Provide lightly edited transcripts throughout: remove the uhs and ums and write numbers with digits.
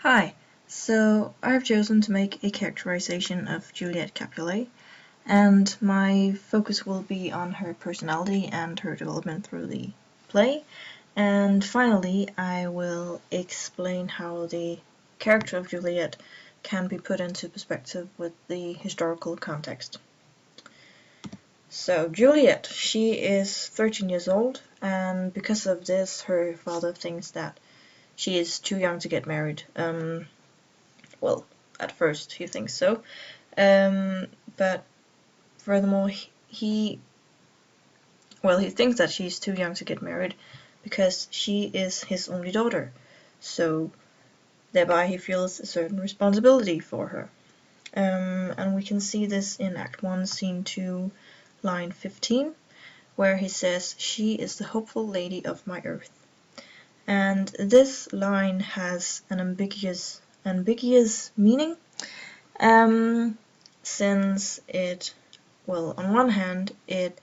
Hi, so I've chosen to make a characterization of Juliet Capulet, and my focus will be on her personality and her development through the play, and finally I will explain how the character of Juliet can be put into perspective with the historical context. So Juliet, she is 13 years old, and because of this her father thinks that she is too young to get married. Well, at first he thinks so, but furthermore he thinks that she's too young to get married because she is his only daughter, so thereby he feels a certain responsibility for her. And we can see this in Act 1, Scene 2, line 15, where he says, "She is the hopeful lady of my earth." And this line has an ambiguous meaning, since it, well, on one hand, it's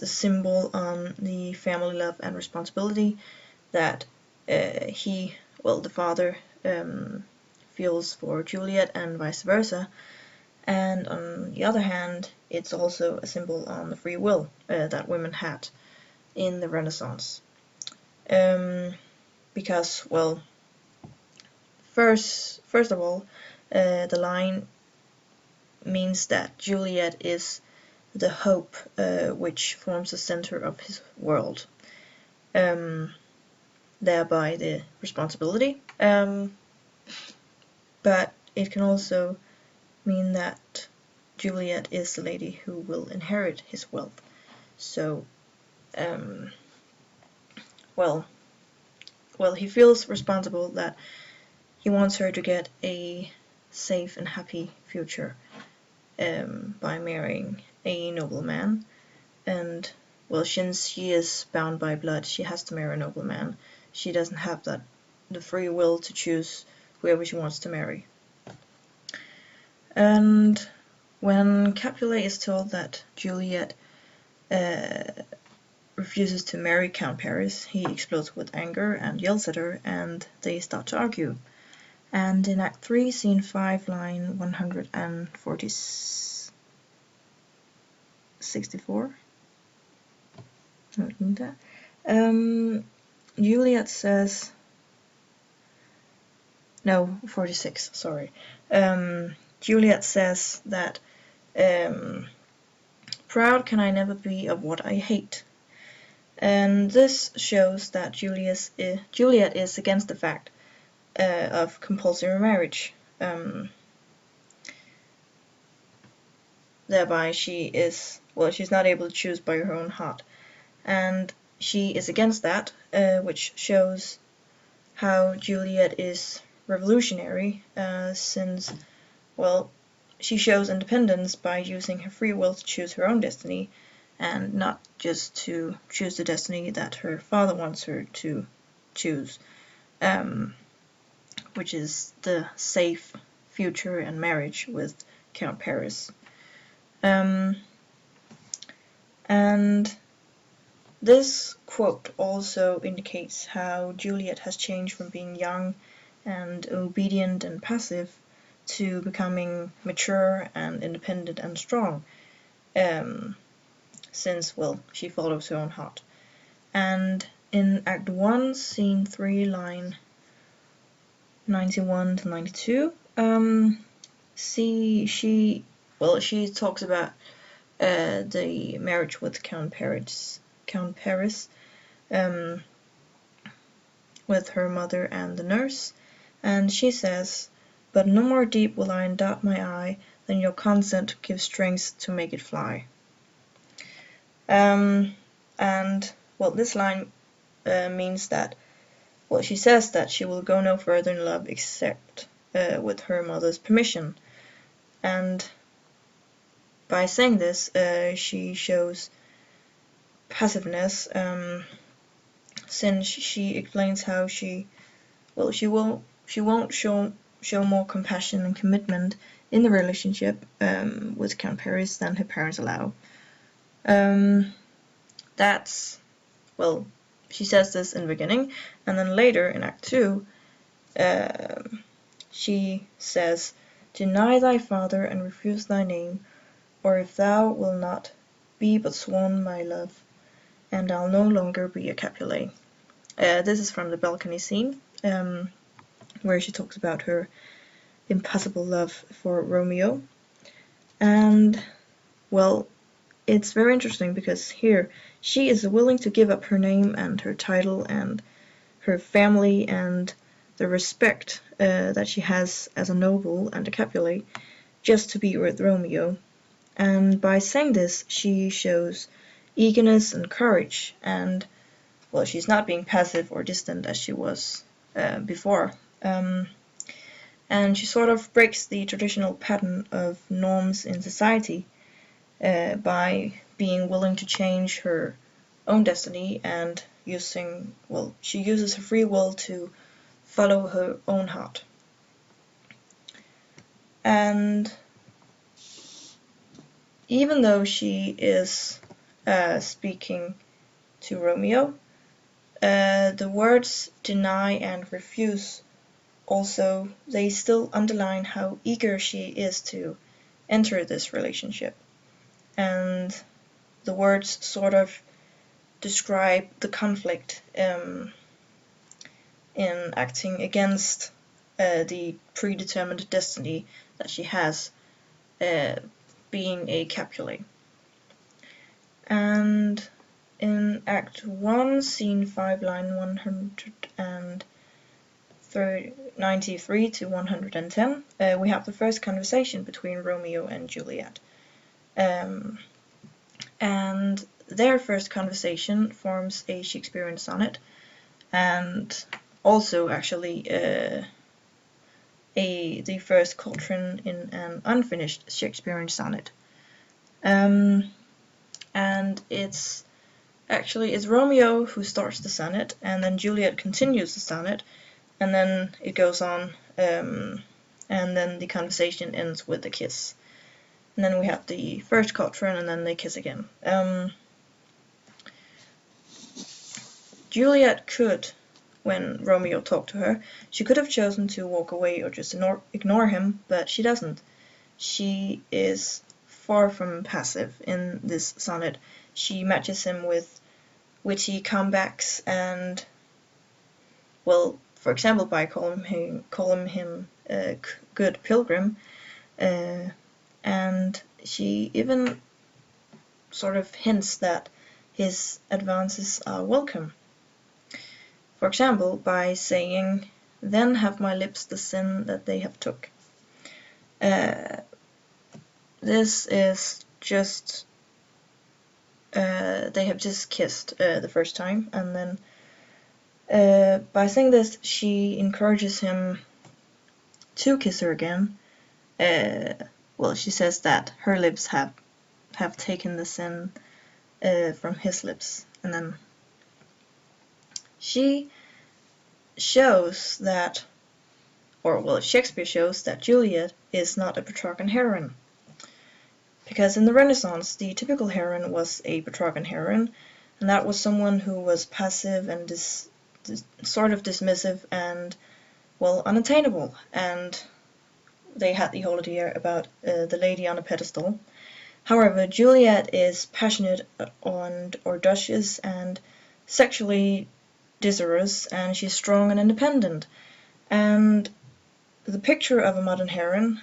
a symbol on the family love and responsibility that the father feels for Juliet and vice versa, and on the other hand, it's also a symbol on the free will that women had in the Renaissance. Because, well, first of all, the line means that Juliet is the hope which forms the center of his world, thereby the responsibility. But it can also mean that Juliet is the lady who will inherit his wealth. So, he feels responsible that he wants her to get a safe and happy future by marrying a nobleman. And, well, since she is bound by blood, she has to marry a nobleman. She doesn't have the free will to choose whoever she wants to marry. And when Capulet is told that Juliet refuses to marry Count Paris, he explodes with anger and yells at her, and they start to argue. And in Act 3, Scene 5, line 164, Juliet says, no, 46, sorry. Juliet says that, "Proud can I never be of what I hate." And this shows that Juliet is against the fact of compulsory marriage. Thereby she's not able to choose by her own heart. And she is against that, which shows how Juliet is revolutionary, since, she shows independence by using her free will to choose her own destiny, and not just to choose the destiny that her father wants her to choose, which is the safe future and marriage with Count Paris. And this quote also indicates how Juliet has changed from being young and obedient and passive to becoming mature and independent and strong, since, she follows her own heart. And in Act 1, Scene 3, line 91 to 92, she talks about the marriage with Count Paris, with her mother and the nurse, and she says, "But no more deep will I dot my eye than your consent gives strength to make it fly." This line means that, she says that she will go no further in love except with her mother's permission. And by saying this, she shows passiveness, since she explains how she won't show more compassion and commitment in the relationship with Count Paris than her parents allow. She says this in the beginning, and then later in Act 2, she says, "Deny thy father and refuse thy name, or if thou wilt not, be but sworn my love, and I'll no longer be a Capulet." This is from the balcony scene, where she talks about her impossible love for Romeo. And, well, it's very interesting because here she is willing to give up her name and her title and her family and the respect that she has as a noble and a Capulet just to be with Romeo. And by saying this, she shows eagerness and courage, and, well, she's not being passive or distant as she was before. And she sort of breaks the traditional pattern of norms in society by being willing to change her own destiny and she uses her free will to follow her own heart. And even though she is speaking to Romeo, the words deny and refuse also, they still underline how eager she is to enter this relationship. And the words sort of describe the conflict in acting against the predetermined destiny that she has, being a Capulet. And in Act 1, Scene 5, line 193 to 110, we have the first conversation between Romeo and Juliet. And their first conversation forms a Shakespearean sonnet, and also actually the first quatrain in an unfinished Shakespearean sonnet. And it's Romeo who starts the sonnet, and then Juliet continues the sonnet, and then it goes on, and then the conversation ends with a kiss. And then we have the first quatrain, and then they kiss again. Juliet could, when Romeo talked to her, she could have chosen to walk away or just ignore him, but she doesn't. She is far from passive in this sonnet. She matches him with witty comebacks and, well, for example, by calling him a good pilgrim, and she even sort of hints that his advances are welcome. For example, by saying, "Then have my lips the sin that they have took." This is just, they have just kissed the first time, and then by saying this, she encourages him to kiss her again. She says that her lips have taken the sin from his lips, and then she shows that, Shakespeare shows that Juliet is not a Petrarchan heroine. Because in the Renaissance, the typical heroine was a Petrarchan heroine, and that was someone who was passive and sort of dismissive and, unattainable. And they had the whole idea about the lady on a pedestal. However, Juliet is passionate and audacious and sexually desirous, and she's strong and independent. And the picture of a modern heroine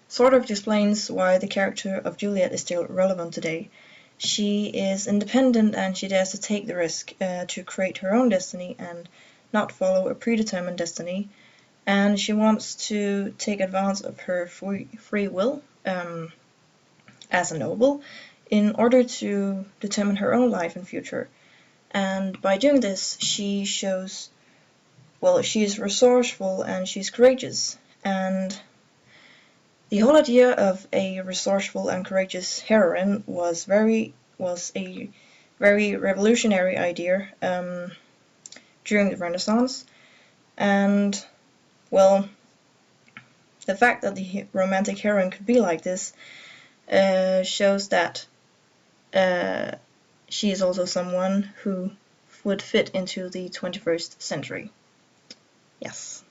sort of explains why the character of Juliet is still relevant today. She is independent and she dares to take the risk to create her own destiny and not follow a predetermined destiny. And she wants to take advantage of her free will as a noble in order to determine her own life and future. And by doing this, she shows, she's resourceful and she's courageous. And the whole idea of a resourceful and courageous heroine was a very revolutionary idea during the Renaissance. And, the fact that the romantic heroine could be like this shows that she is also someone who would fit into the 21st century. Yes.